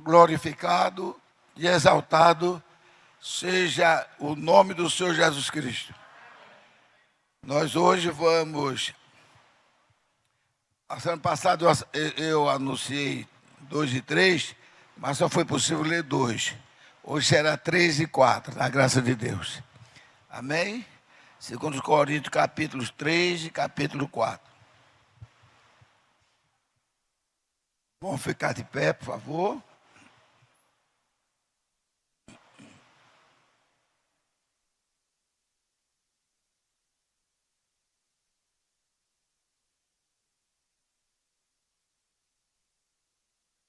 glorificado e exaltado seja o nome do Senhor Jesus Cristo. Nós hoje vamos... A semana passada eu anunciei 2 e 3, mas só foi possível ler 2. Hoje será 3 e 4, na graça de Deus. Amém? 2 Coríntios, capítulos 3 e capítulo 4. Vamos ficar de pé, por favor.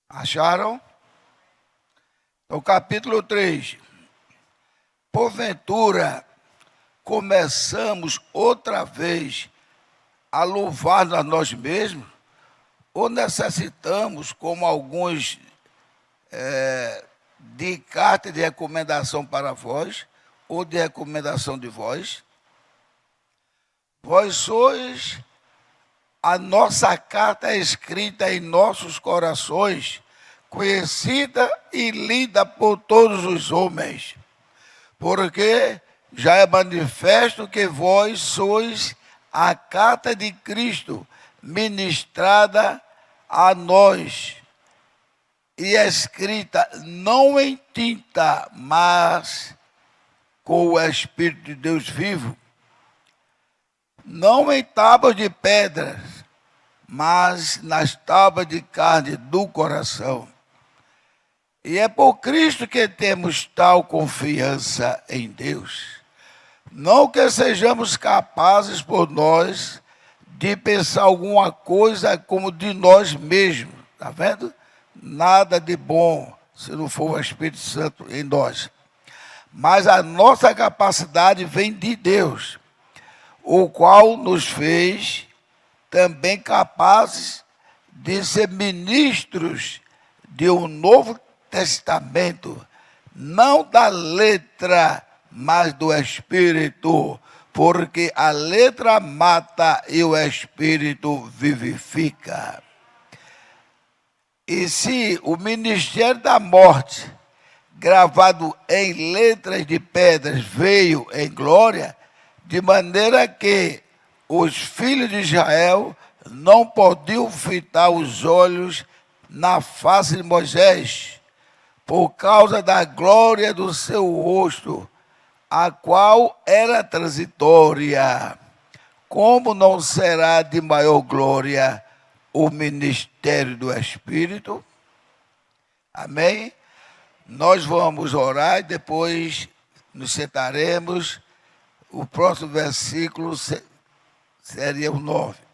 Acharam? O capítulo 3. Porventura, começamos outra vez a louvar a nós mesmos? Ou necessitamos, como alguns, de carta de recomendação para vós, ou de recomendação de vós? Vós sois a nossa carta escrita em nossos corações, conhecida e lida por todos os homens, porque já é manifesto que vós sois a carta de Cristo, ministrada a nós, e escrita não em tinta, mas com o Espírito de Deus vivo, não em tábuas de pedras, mas nas tábuas de carne do coração. E é por Cristo que temos tal confiança em Deus. Não que sejamos capazes por nós de pensar alguma coisa como de nós mesmos. Está vendo? Nada de bom se não for o Espírito Santo em nós. Mas a nossa capacidade vem de Deus, o qual nos fez também capazes de ser ministros de um novo testamento, não da letra, mas do Espírito, porque a letra mata e o Espírito vivifica. E se o ministério da morte, gravado em letras de pedras, veio em glória, de maneira que os filhos de Israel não podiam fitar os olhos na face de Moisés, por causa da glória do seu rosto, a qual era transitória. Como não será de maior glória o ministério do Espírito? Amém? Nós vamos orar e depois nos sentaremos. O próximo versículo seria o 9.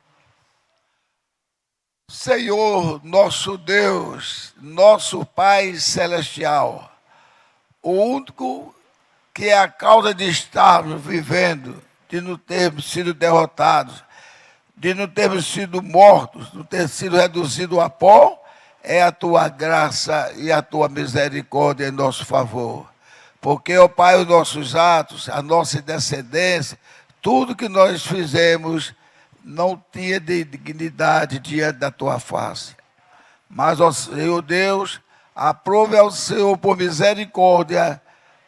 Senhor, nosso Deus, nosso Pai Celestial, o único que é a causa de estarmos vivendo, de não termos sido derrotados, de não termos sido mortos, de não ter sido reduzido a pó, é a tua graça e a tua misericórdia em nosso favor. Porque, ó Pai, os nossos atos, a nossa descendência, tudo que nós fizemos não tinha dignidade diante da tua face. Mas, ó Senhor Deus, aprove ao Senhor por misericórdia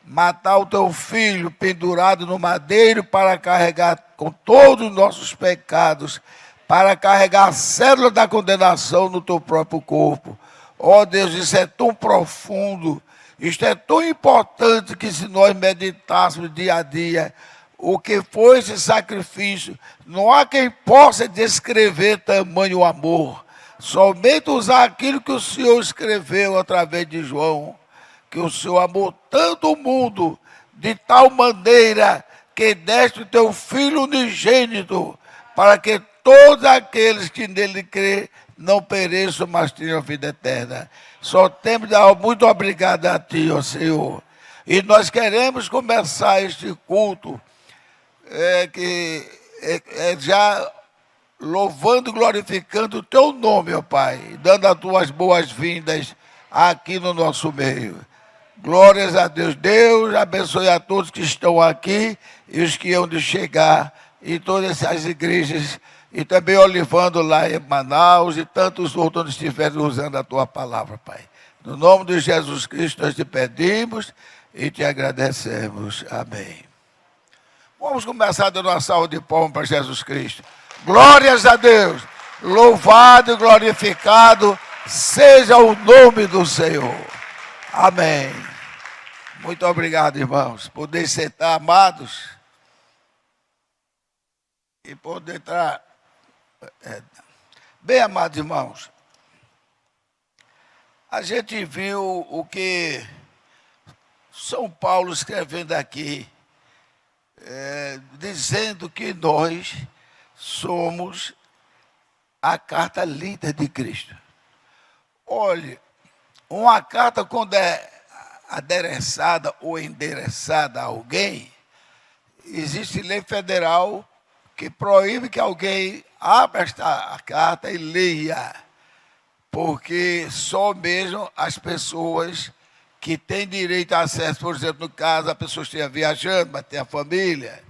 matar o teu filho pendurado no madeiro para carregar com todos os nossos pecados, para carregar a célula da condenação no teu próprio corpo. Ó Deus, isso é tão profundo, isto é tão importante que se nós meditássemos dia a dia o que foi esse sacrifício, não há quem possa descrever tamanho amor. Somente usar aquilo que o Senhor escreveu através de João, que o Senhor amou tanto o mundo, de tal maneira que deste o teu Filho unigênito, para que todos aqueles que nele crê não pereçam, mas tenham a vida eterna. Só temos de dar muito obrigado a Ti, ó Senhor. E nós queremos começar este culto, já louvando e glorificando o Teu nome, ó Pai, dando as Tuas boas-vindas aqui no nosso meio. Glórias a Deus. Deus abençoe a todos que estão aqui e os que hão de chegar, e todas as igrejas, e também Olivando lá em Manaus, e tantos outros onde estiverem usando a Tua palavra, Pai. No nome de Jesus Cristo nós te pedimos e te agradecemos. Amém. Vamos começar dando uma salva de palmas para Jesus Cristo. Glórias a Deus. Louvado e glorificado seja o nome do Senhor. Amém. Muito obrigado, irmãos. Poder sentar, amados, e poder estar... Bem, amados irmãos, a gente viu o que São Paulo escrevendo aqui, dizendo que nós somos a carta lida de Cristo. Olhe, uma carta quando é adereçada ou endereçada a alguém, existe lei federal que proíbe que alguém abra esta carta e leia, porque só mesmo as pessoas que têm direito a acesso, por exemplo, no caso, a pessoa esteja viajando, mas tem a família,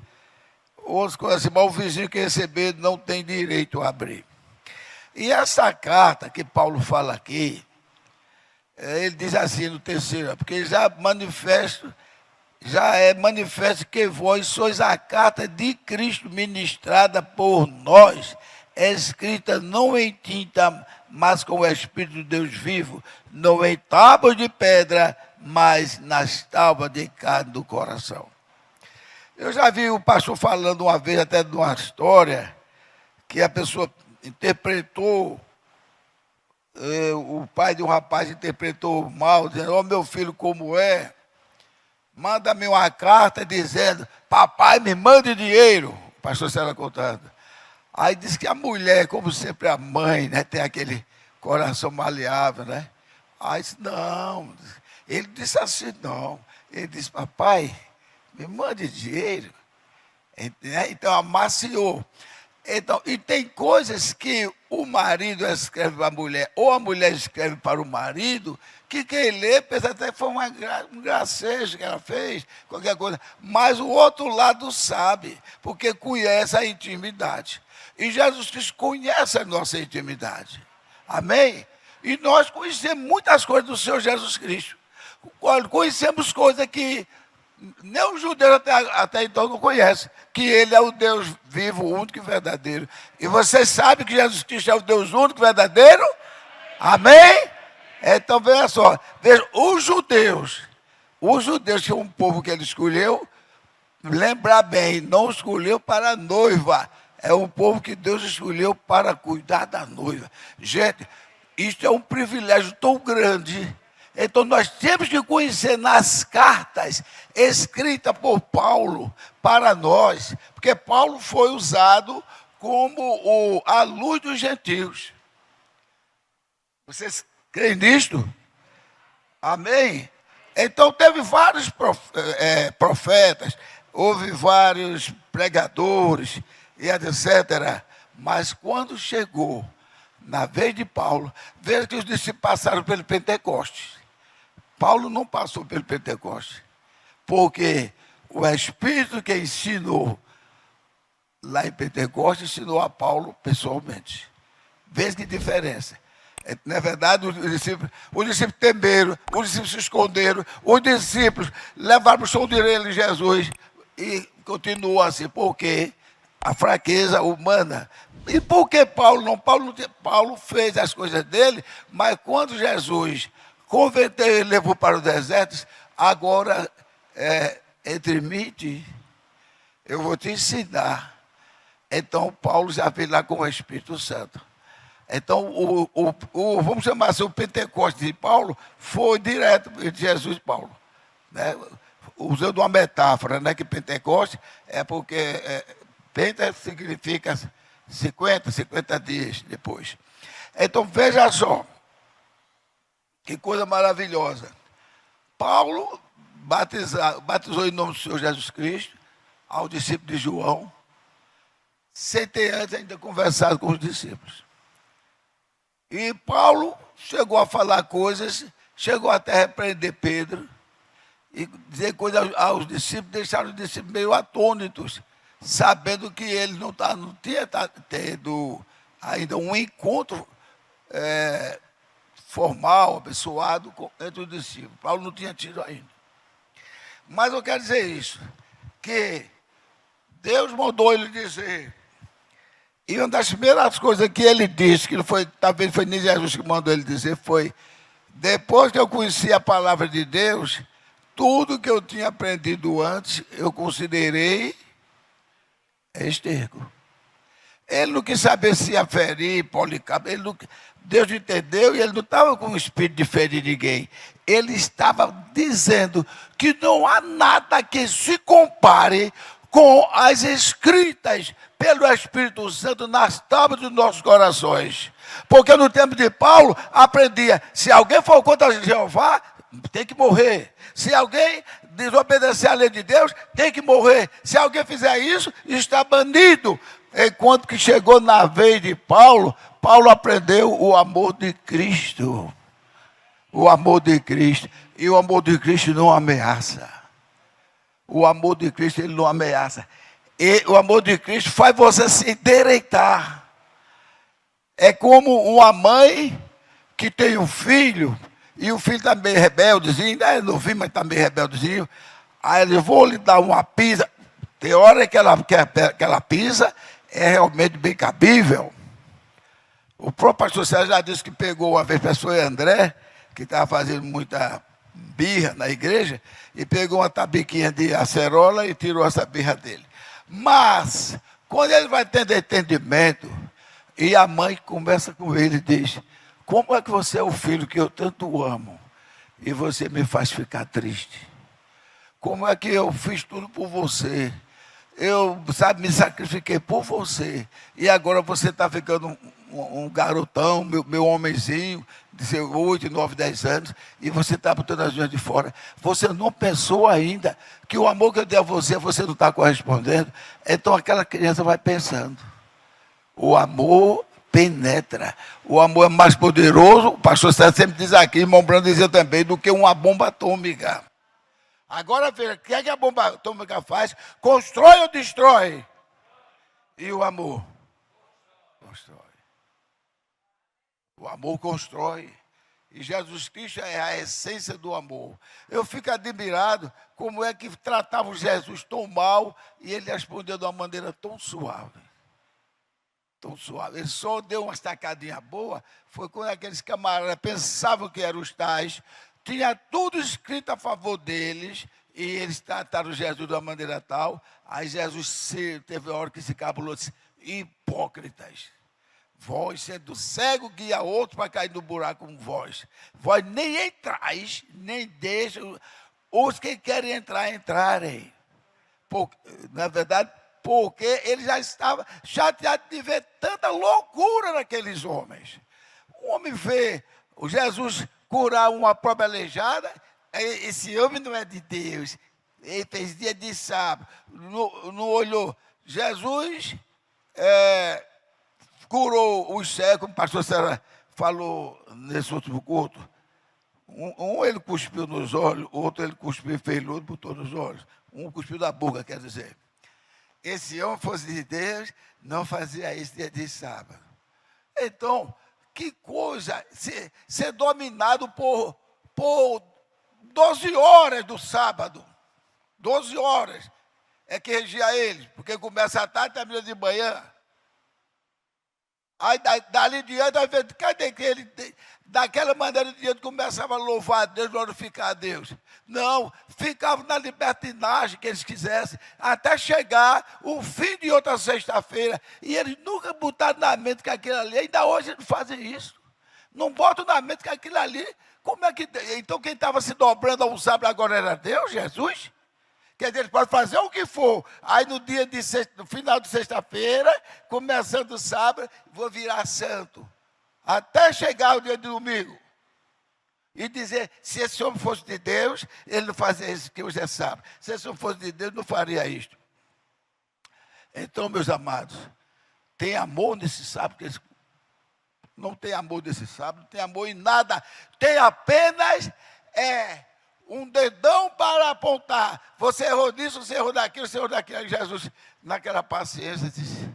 outras coisas assim, mas o vizinho que receber não tem direito a abrir. E essa carta que Paulo fala aqui, ele diz assim no terceiro, porque já é manifesto que vós sois a carta de Cristo ministrada por nós, escrita não em tinta, mas com o Espírito de Deus vivo, não em tábuas de pedra, mas nas tábuas de carne do coração. Eu já vi o pastor falando uma vez até de uma história que a pessoa interpretou, o pai de um rapaz interpretou mal, dizendo: "Ó, meu filho, como é? Manda-me uma carta dizendo, papai, me mande dinheiro." O pastor Célio contando. Aí disse que a mulher, como sempre a mãe, né, tem aquele coração maleável, né? Aí disse: "Não." Ele disse assim: "Não." Ele disse: "Papai, me mande dinheiro." Então amaciou. Então, e tem coisas que o marido escreve para a mulher, ou a mulher escreve para o marido, que quem lê pensa até que foi um gracejo que ela fez, qualquer coisa. Mas o outro lado sabe, porque conhece a intimidade. E Jesus Cristo conhece a nossa intimidade. Amém? E nós conhecemos muitas coisas do Senhor Jesus Cristo. Conhecemos coisas que nem os judeus até então não conhecem, que ele é o Deus vivo, único e verdadeiro. E vocês sabem que Jesus Cristo é o Deus único e verdadeiro? Amém? Então veja só, veja, os judeus, que é um povo que ele escolheu, lembrar bem, não escolheu para a noiva, é um povo que Deus escolheu para cuidar da noiva. Gente, isto é um privilégio tão grande. Então nós temos que conhecer nas cartas escritas por Paulo para nós, porque Paulo foi usado como a luz dos gentios. Vocês creem nisto? Amém? Então teve vários profetas, houve vários pregadores e etc. Mas quando chegou na vez de Paulo, veja que os discípulos passaram pelo Pentecostes. Paulo não passou pelo Pentecostes, porque o Espírito que ensinou lá em Pentecostes ensinou a Paulo pessoalmente. Veja que diferença. Na verdade, os discípulos temeram, os discípulos se esconderam, os discípulos levaram o chão de orelha de Jesus e continuou assim, porque a fraqueza humana. E por que Paulo não? Paulo fez as coisas dele, mas quando Jesus converteu e levou para o deserto, agora, entre mim e ti, eu vou te ensinar. Então, Paulo já veio lá com o Espírito Santo. Então, vamos chamar assim, o Pentecostes de Paulo foi direto de Jesus e Paulo. Né? Usando uma metáfora, né, que Pentecostes é porque Penta significa 50 dias depois. Então, veja só. Que coisa maravilhosa. Paulo batizou em nome do Senhor Jesus Cristo, ao discípulo de João, sem ter antes ainda conversado com os discípulos. E Paulo chegou a falar coisas, chegou até a repreender Pedro, e dizer coisas aos discípulos, deixaram os discípulos meio atônitos, sabendo que ele não tinha tendo ainda um encontro formal, abençoado entre os discípulos. Paulo não tinha tido ainda. Mas eu quero dizer isso, que Deus mandou ele dizer, e uma das primeiras coisas que ele disse, que não foi, talvez foi nem Jesus que mandou ele dizer, foi: depois que eu conheci a palavra de Deus, tudo que eu tinha aprendido antes, eu considerei esterco. Ele não quis saber se ia ferir Policarpo. Deus entendeu, e ele não estava com o espírito de ferir ninguém. Ele estava dizendo que não há nada que se compare com as escritas pelo Espírito Santo nas tábuas dos nossos corações. Porque no tempo de Paulo, aprendia: se alguém for contra Jeová, tem que morrer. Se alguém desobedecer à lei de Deus, tem que morrer. Se alguém fizer isso, está banido. Enquanto que chegou na vez de Paulo, Paulo aprendeu o amor de Cristo. O amor de Cristo. E o amor de Cristo não ameaça. O amor de Cristo, ele não ameaça. E o amor de Cristo faz você se endireitar. É como uma mãe que tem um filho, e o filho está meio rebeldezinho, ainda é novinho, mas está meio rebeldezinho. Aí ele: vou lhe dar uma pisa. Tem hora que ela pisa, é realmente bem cabível. O próprio pastor Sérgio já disse que pegou uma vez o pastor André, que estava fazendo muita birra na igreja, e pegou uma tabiquinha de acerola e tirou essa birra dele. Mas, quando ele vai tendo entendimento, e a mãe conversa com ele e diz: como é que você é o filho que eu tanto amo, e você me faz ficar triste? Como é que eu fiz tudo por você? Eu, me sacrifiquei por você, e agora você está ficando um garotão, meu homenzinho, de seus 8, 9, 10 anos, e você está botando as unhas de fora. Você não pensou ainda que o amor que eu dei a você não está correspondendo? Então aquela criança vai pensando. O amor penetra. O amor é mais poderoso, o pastor Sérgio sempre diz aqui, irmão Brando dizia também, do que uma bomba atômica. Agora veja, o que é que a bomba atômica faz? Constrói ou destrói? E o amor? Constrói. O amor constrói. E Jesus Cristo é a essência do amor. Eu fico admirado como é que tratavam Jesus tão mal e ele respondeu de uma maneira tão suave. Tão suave. Ele só deu uma estacadinha boa, foi quando aqueles camaradas pensavam que eram os tais, tinha tudo escrito a favor deles, e eles trataram Jesus de uma maneira tal. Aí Jesus teve a hora que se cabulou e disse: hipócritas, vós sendo cego guia outro para cair no buraco com vós. Vós nem entrais, nem deixam os que querem entrar, entrarem. Na verdade, porque ele já estava chateado de ver tanta loucura naqueles homens. O homem vê o Jesus curar uma própria aleijada, esse homem não é de Deus. Ele fez dia de sábado, não olhou. Jesus curou os cegos, como o pastor Sérgio falou nesse último culto. Um ele cuspiu nos olhos, outro ele cuspiu e fez luto por todos os olhos. Um cuspiu da boca, quer dizer. Esse homem fosse de Deus, não fazia isso dia de sábado. Então, que coisa, ser dominado por 12 horas do sábado. 12 horas é que regia ele, porque começa à tarde e termina de manhã. Aí dali diante, vai ver, cadê que ele, daquela maneira diante, começava a louvar a Deus, glorificar a Deus. Não, ficava na libertinagem que eles quisessem, até chegar o fim de outra sexta-feira, e eles nunca botaram na mente que aquilo ali, ainda hoje eles fazem isso. Não botam na mente que aquilo ali, como é que... Então quem estava se dobrando ao sábado agora era Deus, Jesus? Quer dizer, ele pode fazer o que for. Aí no final de sexta-feira, começando o sábado, vou virar santo. Até chegar o dia de domingo. E dizer, se esse homem fosse de Deus, ele não fazia isso que hoje é sábado. Se esse homem fosse de Deus, não faria isto. Então, meus amados, tem amor nesse sábado? Não tem amor nesse sábado, não tem amor em nada. Tem apenas um dedão para apontar. Você errou nisso, você errou daquilo, você errou daquilo. Aí Jesus, naquela paciência, disse: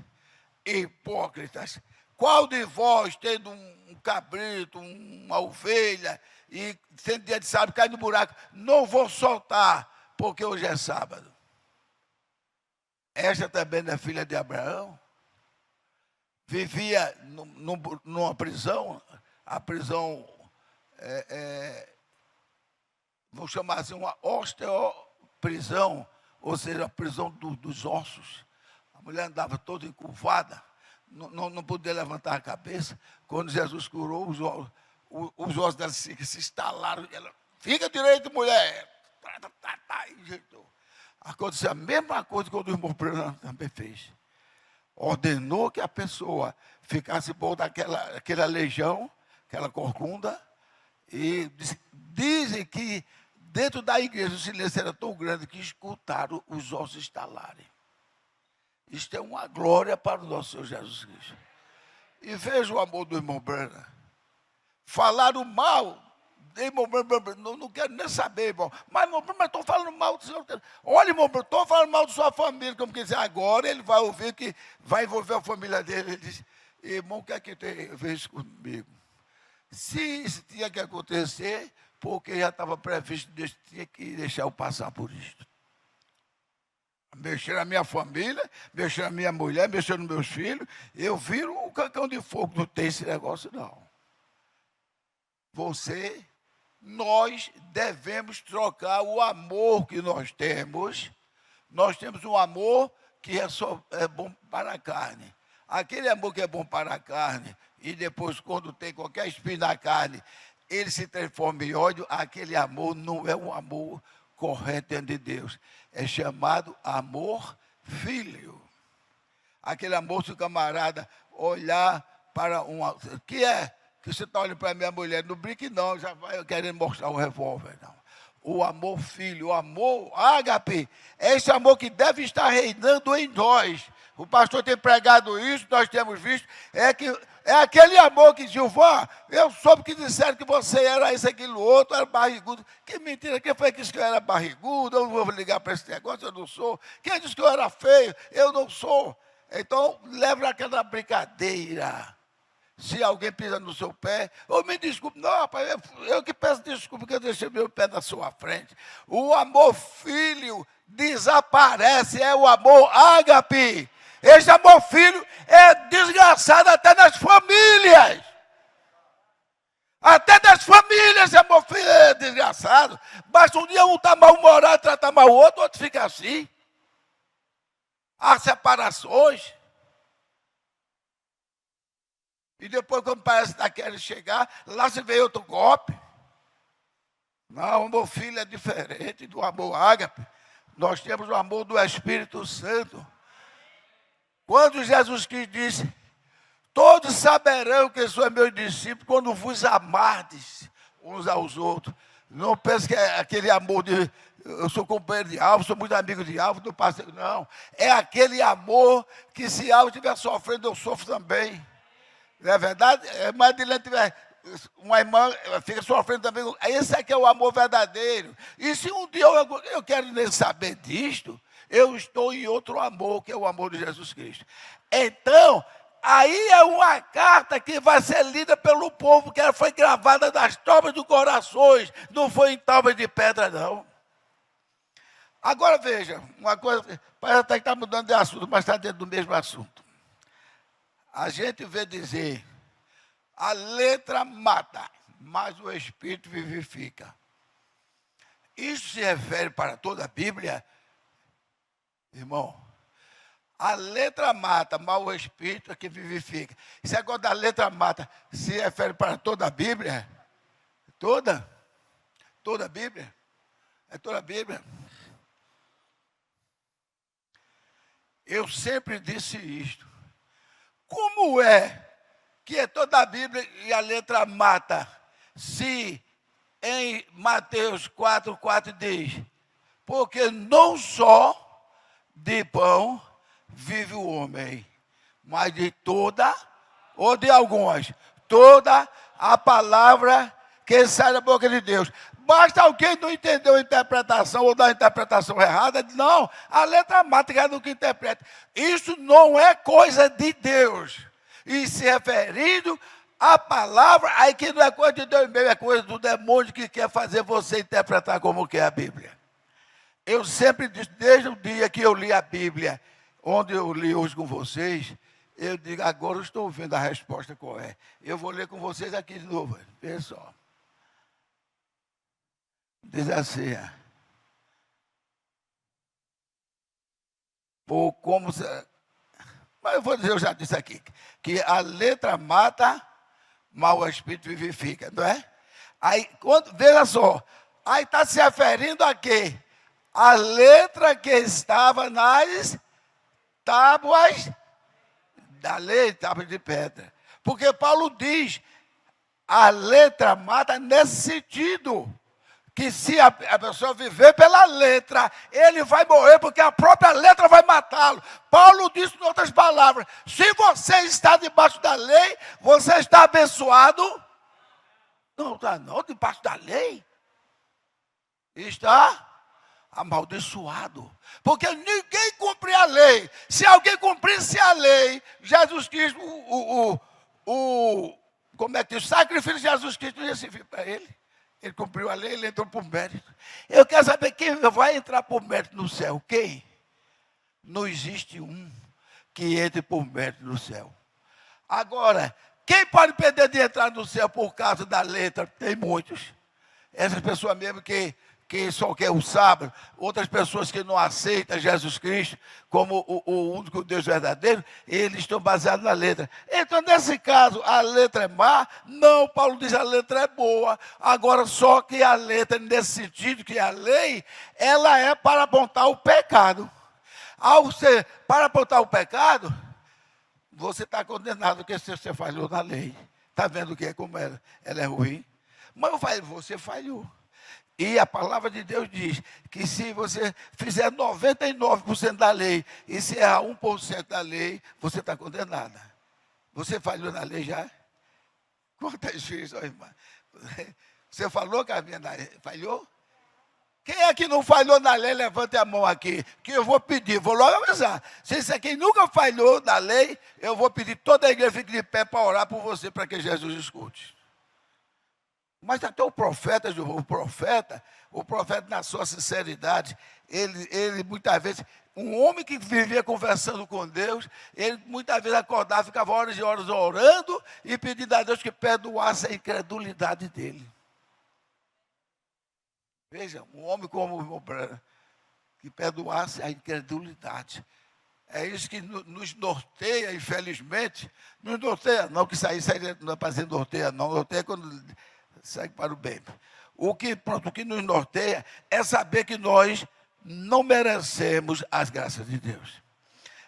hipócritas, Qual de vós, tendo um cabrito, uma ovelha, e sendo dia de sábado, cai no buraco, não vou soltar, porque hoje é sábado? Esta também é filha de Abraão. Vivia numa prisão, a prisão, vamos chamar assim, uma osteoprisão, ou seja, a prisão dos ossos. A mulher andava toda encurvada, não podia levantar a cabeça. Quando Jesus curou, os ossos dela se estalaram. Ela, fica direito, mulher. Injetou. Aconteceu a mesma coisa que o irmão Branham também fez. Ordenou que a pessoa ficasse boa daquela legião, aquela corcunda, e dizem que dentro da igreja o silêncio era tão grande que escutaram os ossos estalarem. Isto é uma glória para o nosso Senhor Jesus Cristo. E veja o amor do irmão Branham. Falaram mal, irmão Branham, não quero nem saber, irmão. Mas, irmão Branham, estou falando mal do Senhor. Olha, irmão Branham, estou falando mal da sua família. Como quer dizer, agora ele vai ouvir que vai envolver a família dele. Ele diz, irmão, o que é que tem a ver isso comigo? Se isso tinha que acontecer, porque já estava previsto, Deus tinha que deixar eu passar por isso. Mexer na minha família, mexer na minha mulher, mexer nos meus filhos. Eu viro um cancão de fogo, não tem esse negócio, não. Nós devemos trocar o amor que nós temos. Nós temos um amor que é bom para a carne. Aquele amor que é bom para a carne, e depois, quando tem qualquer espinho na carne, ele se transforma em ódio. Aquele amor não é um amor correto diante de Deus. É chamado amor filho. Aquele amor, se o camarada olhar para uma... Que é? Que você está olhando para a minha mulher, não brinque não, já vai querendo mostrar o revólver, não. O amor filho, o amor ágape, é esse amor que deve estar reinando em nós. O pastor tem pregado isso, nós temos visto, é aquele amor que Gilvan, eu soube que disseram que você era isso, aquilo, outro, era barrigudo. Que mentira, quem foi que disse que eu era barrigudo? Eu não vou ligar para esse negócio, eu não sou. Quem disse que eu era feio? Eu não sou. Então, leva aquela brincadeira. Se alguém pisa no seu pé, ou me desculpe, não, rapaz, eu que peço desculpa que eu deixei meu pé na sua frente. O amor filho desaparece, é o amor ágape. Esse amor filho é desgraçado até nas famílias. Até nas famílias esse amor filho é desgraçado. Basta um dia um estar mal-humorado, tratar mal o outro fica assim. Há separações. E depois, quando parece que está querendo chegar, lá se vê outro golpe. Não, o amor filho é diferente do amor ágape. Nós temos o amor do Espírito Santo. Quando Jesus Cristo disse, todos saberão que sou meu discípulo quando vos amardes uns aos outros. Não pense que é aquele amor de, eu sou companheiro de Alvo, sou muito amigo de Alvo, do parceiro. Não, é aquele amor que se Alvo estiver sofrendo, eu sofro também. Não é verdade? Mas Madeleine tiver, uma irmã fica sofrendo também. Esse aqui é o amor verdadeiro. E se um dia eu quero nem saber disto, eu estou em outro amor, que é o amor de Jesus Cristo. Então, aí é uma carta que vai ser lida pelo povo, que ela foi gravada nas tábuas dos corações, não foi em tábuas de pedra, não. Agora veja, uma coisa, parece até que está mudando de assunto, mas está dentro do mesmo assunto. A gente vê dizer, a letra mata, mas o Espírito vivifica. Isso se refere para toda a Bíblia, irmão. A letra mata, mas o Espírito é que vivifica. Esse negócio da letra mata se refere para toda a Bíblia? Toda? Toda a Bíblia? É toda a Bíblia? Eu sempre disse isto. Como é que é toda a Bíblia e a letra mata? Se em Mateus 4,4 diz, porque não só de pão vive o homem, mas de toda, ou de algumas, toda a palavra que sai da boca de Deus. Basta alguém não entender a interpretação ou dar a interpretação errada, não, a letra mata é do que interpreta. Isso não é coisa de Deus. e se referindo à palavra, aí que não é coisa de Deus mesmo, é coisa do demônio que quer fazer você interpretar como que é a Bíblia. Eu sempre disse, desde o dia que eu li a Bíblia, onde eu li hoje com vocês, eu digo, agora eu estou vendo a resposta qual é. Eu vou ler com vocês aqui de novo, veja só. Diz assim, por como... Mas eu vou dizer, eu já disse aqui, que a letra mata, mas o Espírito vivifica, não é? Aí, veja só, aí está se referindo a quê? A letra que estava nas tábuas da lei, tábuas de pedra. Porque Paulo diz, a letra mata nesse sentido, que se a pessoa viver pela letra, ele vai morrer, porque a própria letra vai matá-lo. Paulo disse, em outras palavras, se você está debaixo da lei, você está abençoado. Não está não, debaixo da lei. Está amaldiçoado. Porque ninguém cumpre a lei. Se alguém cumprisse a lei, Jesus Cristo, como é que diz? O sacrifício de Jesus Cristo não ia servir para ele. Ele cumpriu a lei, ele entrou por mérito. Eu quero saber quem vai entrar por mérito no céu. Quem? Não existe um que entre por mérito no céu. Agora, quem pode perder de entrar no céu por causa da letra? Tem muitos. Essas pessoas mesmo que só quer o sábado, outras pessoas que não aceitam Jesus Cristo como o único Deus verdadeiro, eles estão baseados na letra. Então, nesse caso, a letra é má? Não, Paulo diz que a letra é boa. Agora, só que a letra, nesse sentido, que a lei, ela é para apontar o pecado. Ao ser para apontar o pecado, você está condenado, porque você falhou na lei. Está vendo que é como ela é ruim? Mas você falhou. E a palavra de Deus diz que se você fizer 99% da lei e se errar 1% da lei, você está condenada. Você falhou na lei já? Quantas vezes, irmã? Você falou que a minha falhou? Quem é que não falhou na lei, levante a mão aqui, que eu vou pedir, vou logo avisar. Se isso aqui nunca falhou na lei, eu vou pedir toda a igreja fique de pé para orar por você, para que Jesus escute. Mas até o profeta na sua sinceridade, ele muitas vezes, um homem que vivia conversando com Deus, ele muitas vezes acordava, ficava horas e horas orando e pedindo a Deus que perdoasse a incredulidade dele. Veja, um homem como que perdoasse a incredulidade. É isso que nos norteia, infelizmente. Nos norteia, não que isso aí não é para dizer norteia, não. Norteia quando segue para o bem. O que nos norteia é saber que nós não merecemos as graças de Deus.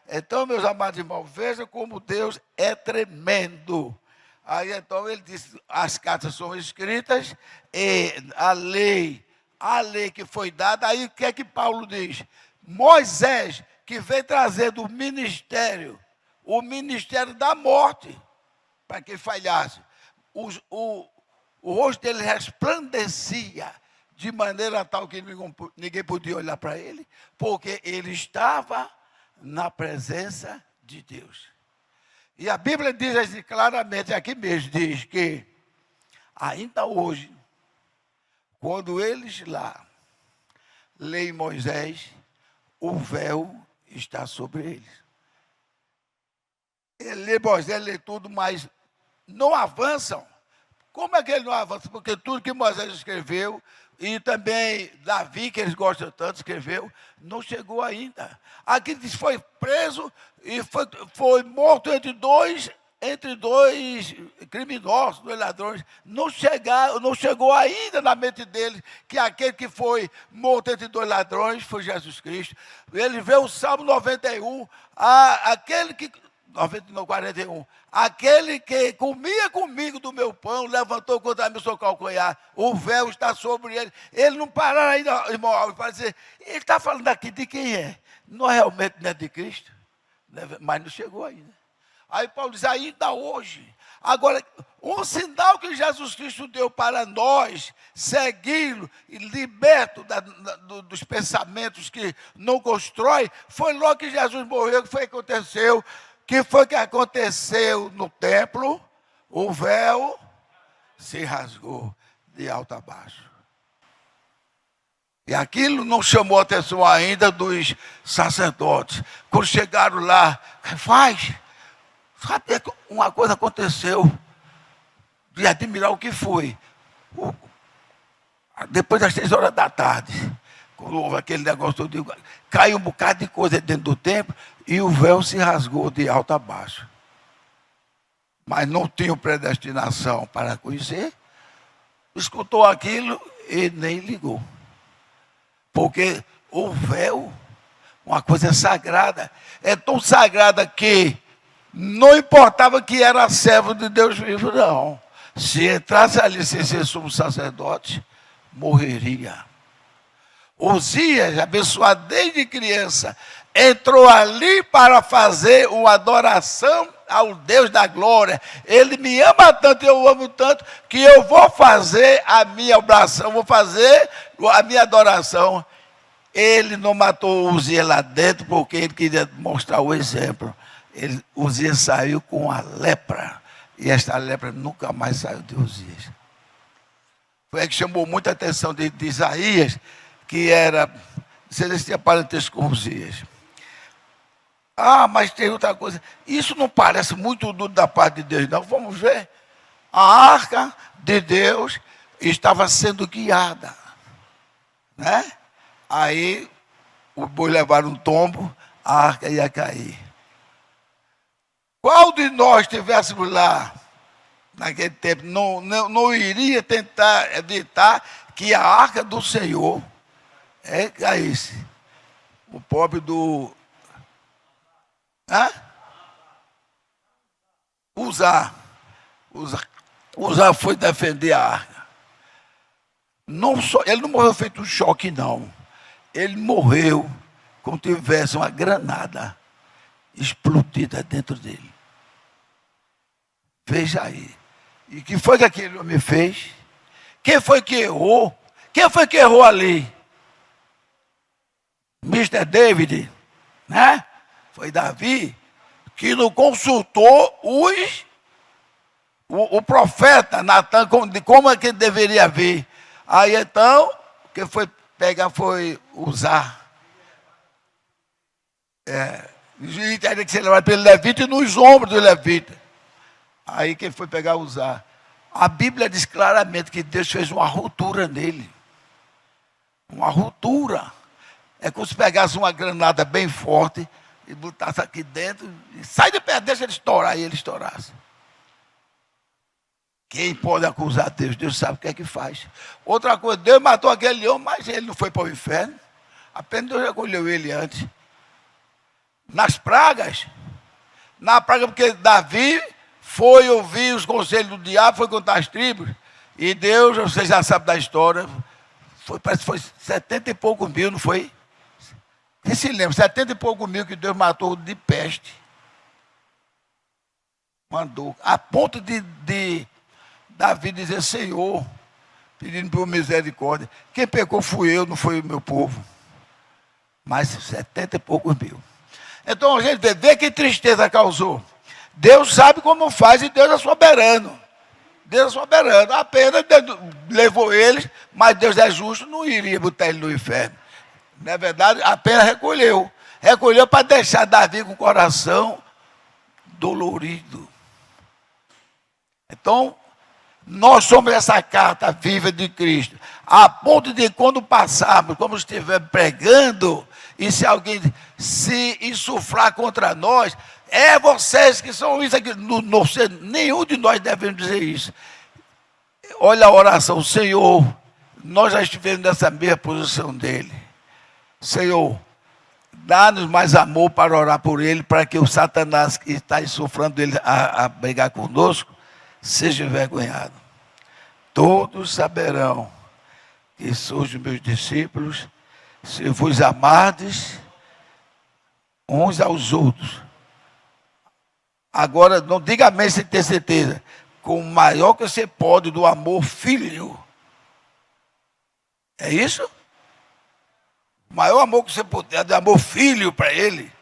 Então, meus amados irmãos, vejam como Deus é tremendo. Aí, então, ele diz, as cartas são escritas, e a lei que foi dada, aí o que é que Paulo diz? Moisés, que veio trazendo o ministério da morte, para quem falhasse. O rosto dele resplandecia de maneira tal que ninguém podia olhar para ele, porque ele estava na presença de Deus. E a Bíblia diz assim, claramente, aqui mesmo, diz que ainda hoje, quando eles lá leem Moisés, o véu está sobre eles. Ele lê Moisés, lê tudo, mas não avançam. Como é que ele não avança? Porque tudo que Moisés escreveu, e também Davi, que eles gostam tanto, escreveu, não chegou ainda. Aqui diz foi preso e foi morto entre dois criminosos, dois ladrões. Não chegou ainda na mente deles que aquele que foi morto entre dois ladrões foi Jesus Cristo. Ele vê o Salmo 91, aquele que... 41. Aquele que comia comigo do meu pão, levantou contra mim o seu calcanhar. O véu está sobre ele. Ele não pararam ainda, irmão, para dizer, ele está falando aqui de quem é? Não realmente não é de Cristo, mas não chegou ainda. Aí Paulo diz, ainda hoje. Agora, um sinal que Jesus Cristo deu para nós, segui-lo, liberto dos pensamentos que não constrói, foi logo que Jesus morreu, que foi o que aconteceu. que foi que aconteceu no templo? O véu se rasgou de alto a baixo. E aquilo não chamou a atenção ainda dos sacerdotes. Quando chegaram lá, sabe que uma coisa aconteceu, de admirar o que foi. Depois das 6 horas da tarde, quando houve aquele negócio todo, caiu um bocado de coisa dentro do templo e o véu se rasgou de alto a baixo. Mas não tinham predestinação para conhecer, escutou aquilo e nem ligou. Porque o véu, uma coisa sagrada, é tão sagrada que não importava que era servo de Deus vivo, não. Se entrasse ali sem ser sumo sacerdote, morreria. Osias, abençoado desde criança, entrou ali para fazer uma adoração ao Deus da glória. Ele me ama tanto, eu amo tanto, que eu vou fazer a minha oração, vou fazer a minha adoração. Ele não matou Osias lá dentro porque ele queria mostrar o exemplo. Osias saiu com a lepra. E esta lepra nunca mais saiu de Osias. Foi aí que chamou muita atenção de Isaías, que era, não sei se tinha parentesco com Osias. Mas tem outra coisa. Isso não parece muito duro da parte de Deus, não. Vamos ver. A arca de Deus estava sendo guiada, né? Aí, o boi levaram um tombo, a arca ia cair. Qual de nós estivéssemos lá, naquele tempo, não iria tentar evitar que a arca do Senhor caísse? O pobre do... Uzá foi defender a arca. Ele não morreu feito um choque, não. Ele morreu como tivesse uma granada explodida dentro dele. Veja aí. E o que foi que aquele homem fez? Quem foi que errou? Quem foi que errou ali? Mr. David, né? Foi Davi, que não consultou o profeta Natan, como é que deveria ver. Aí então, quem foi pegar foi Uzá. E teria que ser levado pelo levita e nos ombros do levita. Aí quem foi pegar Uzá? A Bíblia diz claramente que Deus fez uma ruptura nele. Uma ruptura. É como se pegasse uma granada bem forte e botasse aqui dentro, e sai de perto, deixa ele estourar, e ele estourasse. Quem pode acusar Deus? Deus sabe o que é que faz. Outra coisa, Deus matou aquele homem, mas ele não foi para o inferno. Apenas Deus recolheu ele antes. Nas pragas, porque Davi foi ouvir os conselhos do diabo, foi contar as tribos, e Deus, você já sabe da história, parece que foi 70 e poucos mil, não foi? Quem se lembra? 70 e poucos mil que Deus matou de peste. Mandou. A ponto de Davi dizer: Senhor, pedindo por misericórdia, quem pecou fui eu, não foi o meu povo. Mas 70 e poucos mil. Então a gente vê que tristeza causou. Deus sabe como faz e Deus é soberano. Deus é soberano. Apenas Deus levou eles, mas Deus é justo, não iria botar ele no inferno. Na verdade, apenas recolheu. Recolheu para deixar Davi com o coração dolorido. Então, nós somos essa carta viva de Cristo. A ponto de quando passarmos, como estiver pregando, e se alguém se insuflar contra nós, vocês que são isso aqui. Nenhum de nós devemos dizer isso. Olha a oração, Senhor, nós já estivemos nessa mesma posição dele. Senhor, dá-nos mais amor para orar por ele, para que o Satanás que está insuflando ele a brigar conosco, seja envergonhado. Todos saberão que sois meus discípulos, se vos amardes uns aos outros. Agora, não diga amém sem ter certeza. Com o maior que você pode do amor filho. É isso? O maior amor que você puder, de amor filho para ele.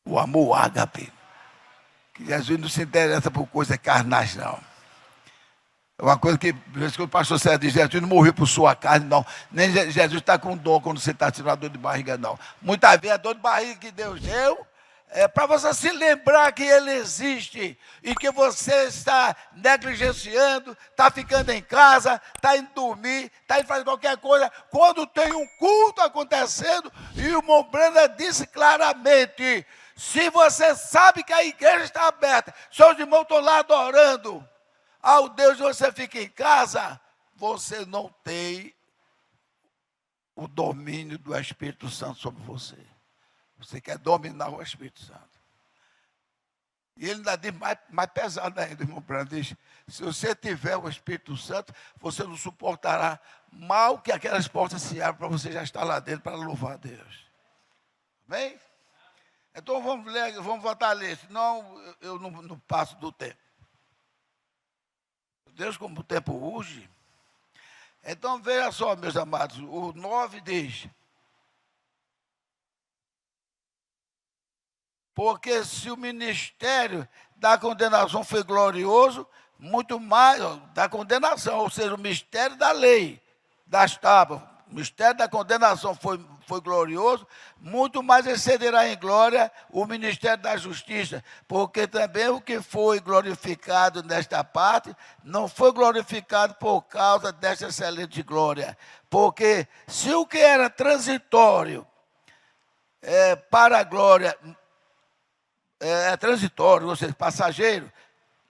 O amor ágape. Que Jesus não se interessa por coisas carnais, não. É uma coisa que o pastor Sérgio diz, Jesus não morreu por sua carne, não. Nem Jesus está com dor quando você está tendo a dor de barriga, não. Muitas vezes a dor de barriga que Deus deu é para você se lembrar que Ele existe e que você está negligenciando, está ficando em casa, está indo dormir, está indo fazer qualquer coisa. Quando tem um culto acontecendo, e o irmão Brenda disse claramente, se você sabe que a igreja está aberta, seus irmãos estão lá adorando ao Deus de você fica em casa, você não tem o domínio do Espírito Santo sobre você. Você quer dominar o Espírito Santo. E ele ainda diz mais pesado ainda, irmão Brando, diz, se você tiver o Espírito Santo, você não suportará mal que aquelas portas se abram para você já estar lá dentro para louvar a Deus. Amém? Então vamos ler, vamos voltar a ler, senão eu não passo do tempo. Deus, como o tempo urge. Então veja só, meus amados, o 9 diz, porque se o ministério da condenação foi glorioso, muito mais, da condenação, ou seja, o mistério da lei, das tábuas, o mistério da condenação foi glorioso, muito mais excederá em glória o ministério da justiça, porque também o que foi glorificado nesta parte, não foi glorificado por causa desta excelente glória. Porque se o que era transitório para a glória, é transitório, ou seja, passageiro,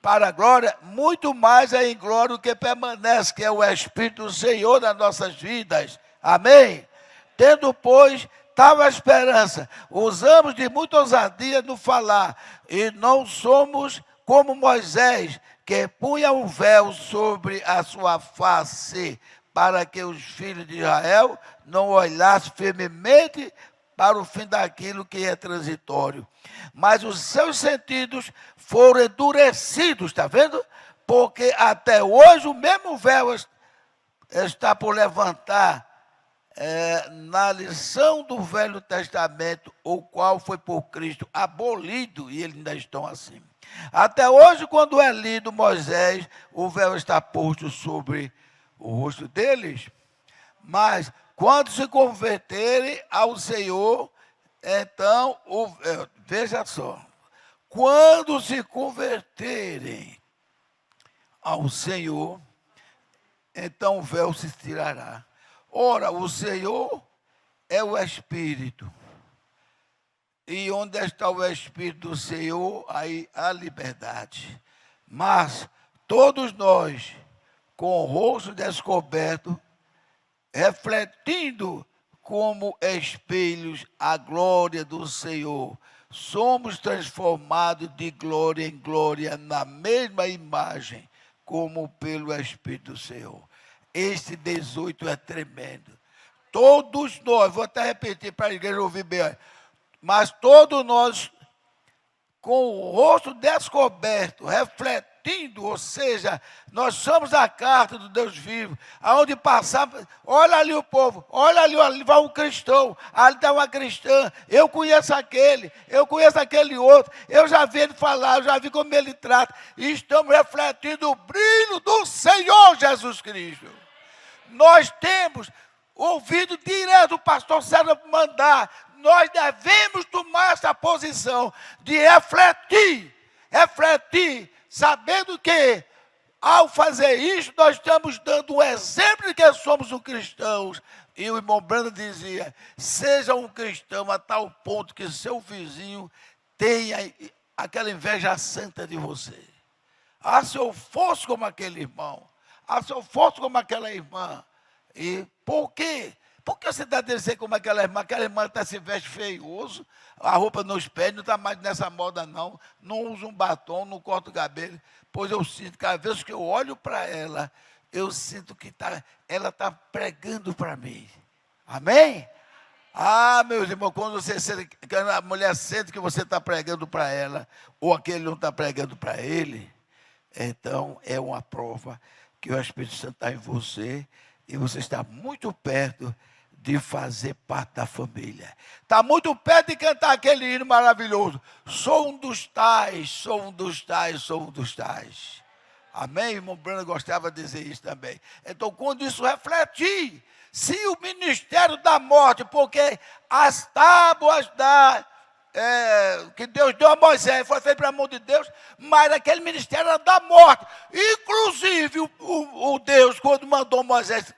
para a glória, muito mais é em glória o que permanece, que é o Espírito do Senhor nas nossas vidas. Amém? Tendo, pois, tal a esperança, usamos de muita ousadia no falar, e não somos como Moisés, que punha um véu sobre a sua face, para que os filhos de Israel não olhassem firmemente para o fim daquilo que é transitório. Mas os seus sentidos foram endurecidos, está vendo? Porque até hoje o mesmo véu está por levantar na lição do Velho Testamento, o qual foi por Cristo abolido, e eles ainda estão assim. Até hoje, quando é lido Moisés, o véu está posto sobre o rosto deles, mas quando se converterem ao Senhor, então, veja só, quando se converterem ao Senhor, então o véu se tirará. Ora, o Senhor é o Espírito. E onde está o Espírito do Senhor, aí há liberdade. Mas todos nós, com o rosto descoberto, refletindo como espelhos a glória do Senhor, somos transformados de glória em glória na mesma imagem, como pelo Espírito do Senhor. Este 18 é tremendo. Todos nós, vou até repetir para a igreja ouvir bem, mas todos nós, com o rosto descoberto, refletindo, ou seja, nós somos a carta do Deus vivo, aonde passamos, olha ali o povo, olha ali vai um cristão, ali está uma cristã, eu conheço aquele outro, eu já vi ele falar, eu já vi como ele trata, e estamos refletindo o brilho do Senhor Jesus Cristo. Nós temos ouvido direto o pastor Sérgio mandar, nós devemos tomar essa posição de refletir, sabendo que, ao fazer isso, nós estamos dando um exemplo de que somos um cristãos. E o irmão Brando dizia, seja um cristão a tal ponto que seu vizinho tenha aquela inveja santa de você. Ah, se eu fosse como aquele irmão, ah, se eu fosse como aquela irmã. E por quê? Por que você está dizendo como aquela irmã está se veste feioso, a roupa nos pés, não está mais nessa moda não usa um batom, não corta o cabelo, pois eu sinto, cada vez que eu olho para ela, eu sinto que ela está pregando para mim. Amém? Ah, meus irmãos, quando a mulher sente que você está pregando para ela, ou aquele não está pregando para ele, então é uma prova que o Espírito Santo está em você, e você está muito perto de fazer parte da família. Está muito perto de cantar aquele hino maravilhoso. Sou um dos tais, sou um dos tais, sou um dos tais. Amém? Irmão Brando gostava de dizer isso também. Então, quando isso refletir, se o ministério da morte, porque as tábuas que Deus deu a Moisés, foi feito para a mão de Deus, mas aquele ministério era da morte. Inclusive, o Deus, quando mandou Moisés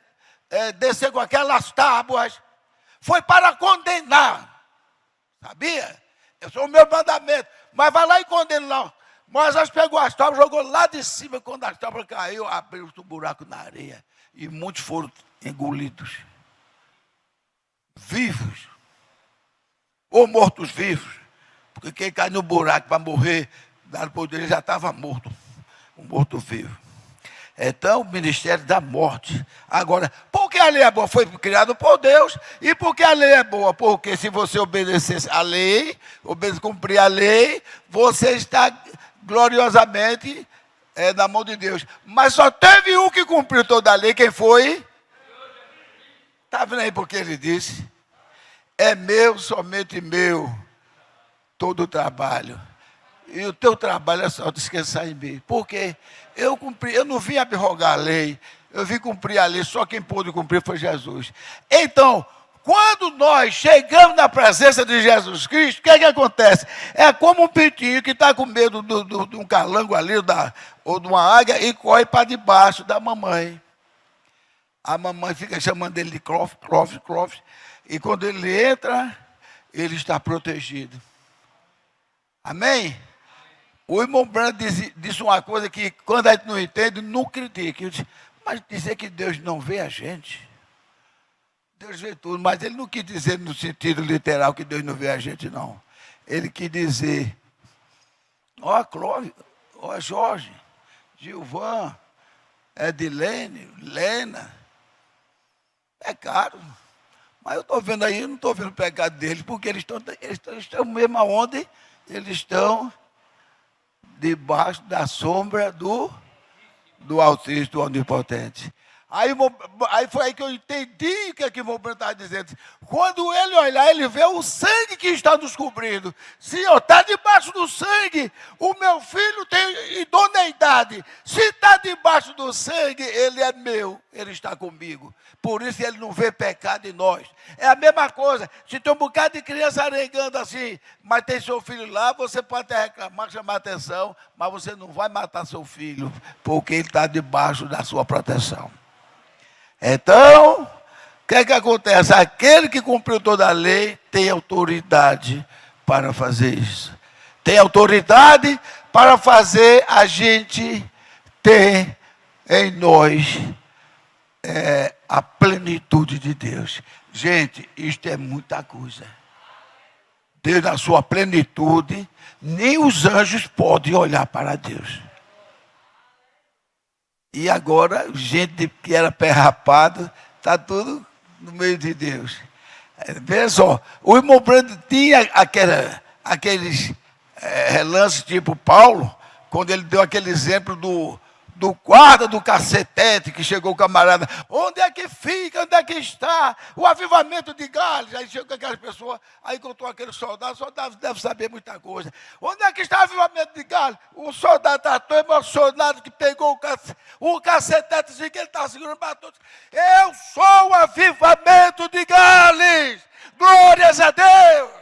descer com aquelas tábuas, foi para condenar. Sabia? Esse é o meu mandamento. Mas vai lá e condena lá. Moisés pegou as tábuas, jogou lá de cima. Quando as tábuas caiu, abriu um buraco na areia. E muitos foram engolidos. Vivos. Ou mortos-vivos. Porque quem cai no buraco para morrer, dado por Deus, já estava morto. Um morto-vivo. Então, o ministério da morte. Agora, por que a lei é boa? Foi criado por Deus. E por que a lei é boa? Porque se você obedecesse a lei, cumprir a lei, você está gloriosamente na mão de Deus. Mas só teve um que cumpriu toda a lei. Quem foi? Está vendo aí porque ele disse? É meu, somente meu, todo o trabalho. E o teu trabalho é só descansar em mim. Por quê? Eu não vim abrogar a lei, eu vim cumprir a lei, só quem pôde cumprir foi Jesus. Então, quando nós chegamos na presença de Jesus Cristo, o que é que acontece? É como um pintinho que está com medo de um calango ali, ou de uma águia, e corre para debaixo da mamãe. A mamãe fica chamando ele de Clóvis, Clóvis, Clóvis, e quando ele entra, ele está protegido. Amém? O irmão Brando disse uma coisa que, quando a gente não entende, não critica. Eu disse, mas dizer que Deus não vê a gente? Deus vê tudo, mas ele não quis dizer no sentido literal que Deus não vê a gente, não. Ele quis dizer, ó Clóvis, ó Jorge, Gilvan, Edilene, Lena, é caro. Mas eu estou vendo aí, eu não estou vendo o pecado deles, porque eles estão mesmo aonde eles estão, debaixo da sombra do Altíssimo, do Onipotente. Aí foi aí que eu entendi o que o irmão Brando estava dizendo. Quando ele olhar, ele vê o sangue que está nos cobrindo. Senhor, está debaixo do sangue, o meu filho tem idoneidade. Se está debaixo do sangue, ele é meu, ele está comigo. Por isso ele não vê pecado em nós. É a mesma coisa, se tem um bocado de criança arengando assim, mas tem seu filho lá, você pode até reclamar, chamar atenção, mas você não vai matar seu filho, porque ele está debaixo da sua proteção. Então, o que é que acontece? Aquele que cumpriu toda a lei tem autoridade para fazer isso. Tem autoridade para fazer a gente ter em nós a plenitude de Deus. Gente, isto é muita coisa. Deus, na sua plenitude, nem os anjos podem olhar para Deus. E agora, gente que era pé rapado, está tudo no meio de Deus. Veja só, o irmão Brando tinha aqueles relances tipo Paulo, quando ele deu aquele exemplo do guarda do cacetete, que chegou o camarada, onde é que fica, onde é que está o avivamento de Gales? Aí chegou aquelas pessoas, aí encontrou aquele soldado, o soldado deve saber muita coisa. Onde é que está o avivamento de Gales? O soldado está tão emocionado que pegou o cacetete, que ele está segurando para todos. Eu sou o avivamento de Gales! Glórias a Deus!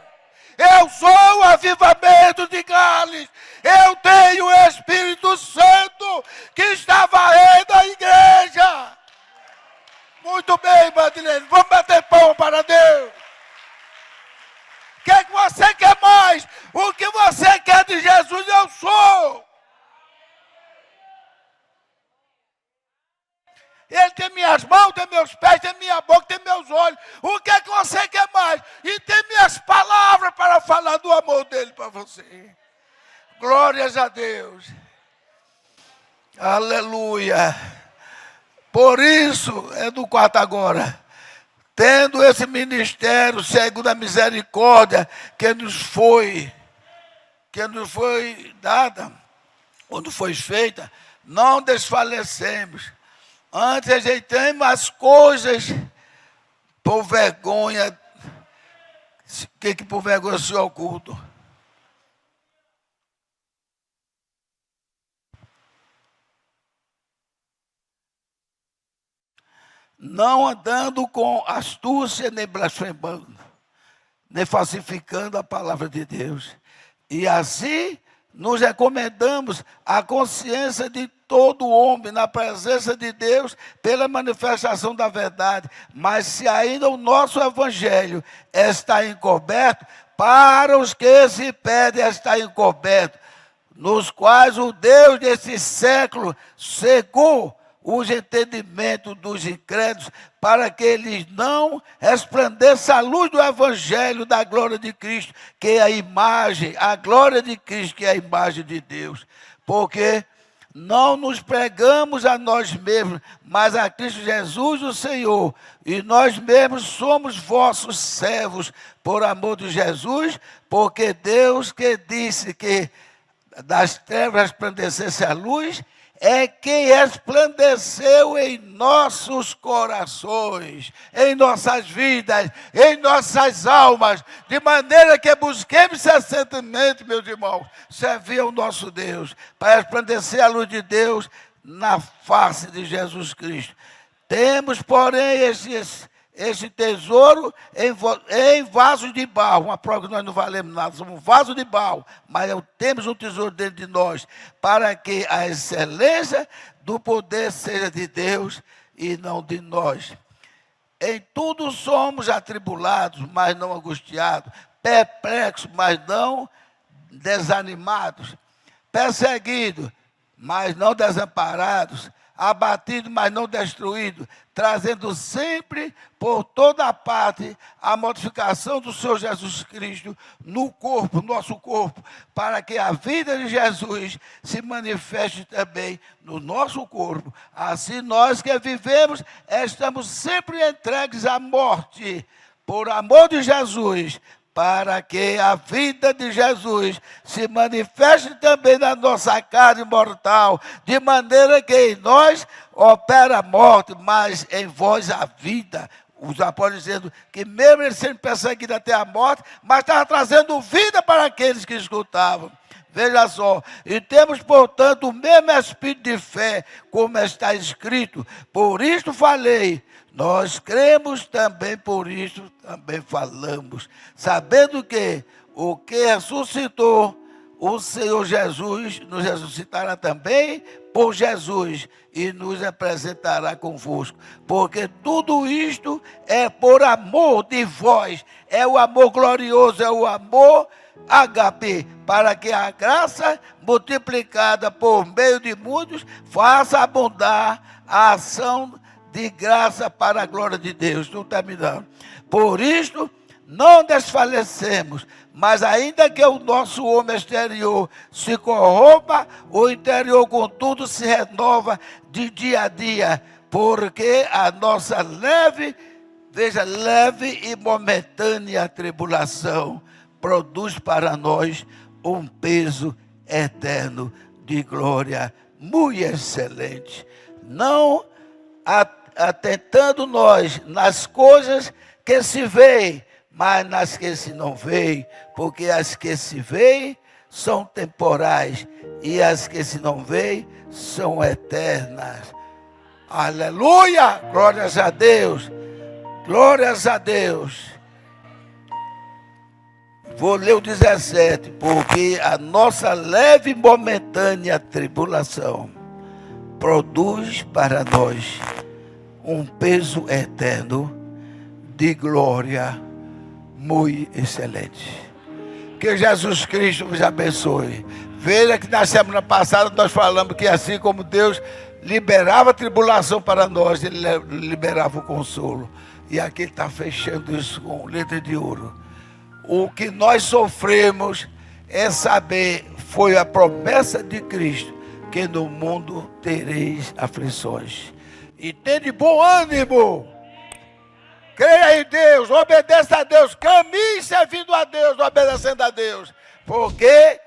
Eu sou o avivamento de Gales. Eu tenho o Espírito Santo que está varrendo a igreja. Muito bem, Madeleine. Vamos bater palma para Deus. O que é que você quer mais? O que você quer de Jesus, eu sou. Ele tem minhas mãos, tem meus pés, tem minha boca, tem meus olhos. O que é que você quer mais? E tem minhas palavras para falar do amor dele para você. Glórias a Deus. Aleluia. Por isso, é do 4 agora. Tendo esse ministério, segundo a misericórdia que nos foi dada, quando foi feita, não desfalecemos. Antes ajeitemos as coisas Por vergonha, que por vergonha se oculta? Não andando com astúcia nem blasfemando, nem falsificando a palavra de Deus. E assim nos recomendamos à consciência de todo homem na presença de Deus pela manifestação da verdade. Mas se ainda o nosso evangelho está encoberto, para os que se pedem está encoberto, nos quais o Deus desse século cegou os entendimentos dos incrédulos, para que eles não resplandeça a luz do Evangelho da glória de Cristo, que é a imagem, a glória de Cristo, que é a imagem de Deus. Porque não nos pregamos a nós mesmos, mas a Cristo Jesus, o Senhor, e nós mesmos somos vossos servos, por amor de Jesus, porque Deus que disse que das trevas resplandecesse a luz, é quem resplandeceu em nossos corações, em nossas vidas, em nossas almas, de maneira que busquemos incessantemente, meus irmãos, servir ao nosso Deus, para resplandecer a luz de Deus na face de Jesus Cristo. Temos, porém, esse tesouro em vasos de barro, uma prova que nós não valemos nada, somos um vaso de barro, mas temos um tesouro dentro de nós, para que a excelência do poder seja de Deus e não de nós. Em tudo somos atribulados, mas não angustiados, perplexos, mas não desanimados, perseguidos, mas não desamparados, abatido, mas não destruído, trazendo sempre por toda parte a mortificação do Senhor Jesus Cristo no corpo, nosso corpo, para que a vida de Jesus se manifeste também no nosso corpo. Assim nós que vivemos, estamos sempre entregues à morte, por amor de Jesus, para que a vida de Jesus se manifeste também na nossa carne mortal, de maneira que em nós opera a morte, mas em vós a vida. Os apóstolos dizendo que mesmo ele sendo perseguido até a morte, mas estava trazendo vida para aqueles que escutavam. Veja só, e temos, portanto, o mesmo espírito de fé, como está escrito, por isto falei. Nós cremos também, por isso também falamos, sabendo que o que ressuscitou o Senhor Jesus, nos ressuscitará também por Jesus e nos apresentará convosco. Porque tudo isto é por amor de vós, é o amor glorioso, é o amor HP, para que a graça multiplicada por meio de muitos faça abundar a ação de graça para a glória de Deus. Estou terminando. Por isto, não desfalecemos, mas ainda que o nosso homem exterior se corrompa, o interior, contudo, se renova de dia a dia, porque a nossa leve e momentânea tribulação produz para nós um peso eterno de glória muito excelente. Não atentando nós nas coisas que se veem, mas nas que se não veem, porque as que se veem são temporais e as que se não veem são eternas. Aleluia! Glórias a Deus! Glórias a Deus! Vou ler o 17, porque a nossa leve e momentânea tribulação produz para nós um peso eterno de glória muito excelente. Que Jesus Cristo vos abençoe. Veja que na semana passada nós falamos que assim como Deus liberava a tribulação para nós, Ele liberava o consolo. E aqui Ele está fechando isso com letra de ouro. O que nós sofremos é saber, foi a promessa de Cristo, que no mundo tereis aflições. E tende bom ânimo. Creia em Deus, obedeça a Deus, caminhe servindo a Deus, obedecendo a Deus. Porque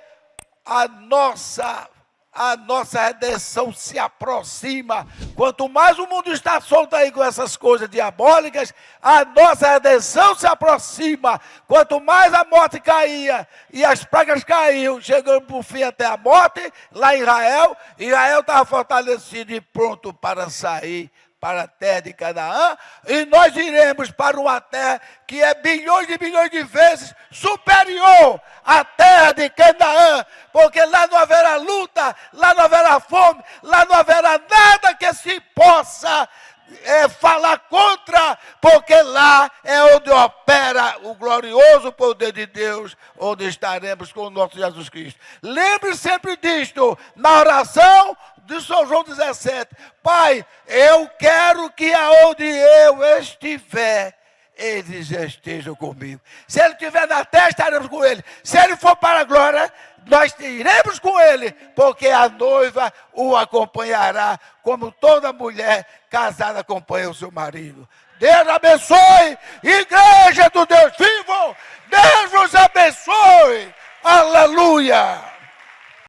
a nossa a nossa redenção se aproxima. Quanto mais o mundo está solto aí com essas coisas diabólicas, a nossa redenção se aproxima. Quanto mais a morte caía e as pragas caíam, chegando por fim até a morte, lá em Israel, Israel estava fortalecido e pronto para sair para a terra de Canaã, e nós iremos para uma terra que é bilhões de vezes superior à terra de Canaã, porque lá não haverá luta, lá não haverá fome, lá não haverá nada que se possa falar contra, porque lá é onde opera o glorioso poder de Deus, onde estaremos com o nosso Jesus Cristo. Lembre sempre disto, na oração de São João 17, Pai, eu quero que aonde eu estiver, eles estejam comigo. Se ele estiver na terra, estaremos com ele. Se ele for para a glória, nós iremos com ele, porque a noiva o acompanhará, como toda mulher casada acompanha o seu marido. Deus abençoe, igreja do Deus vivo, Deus nos abençoe, aleluia.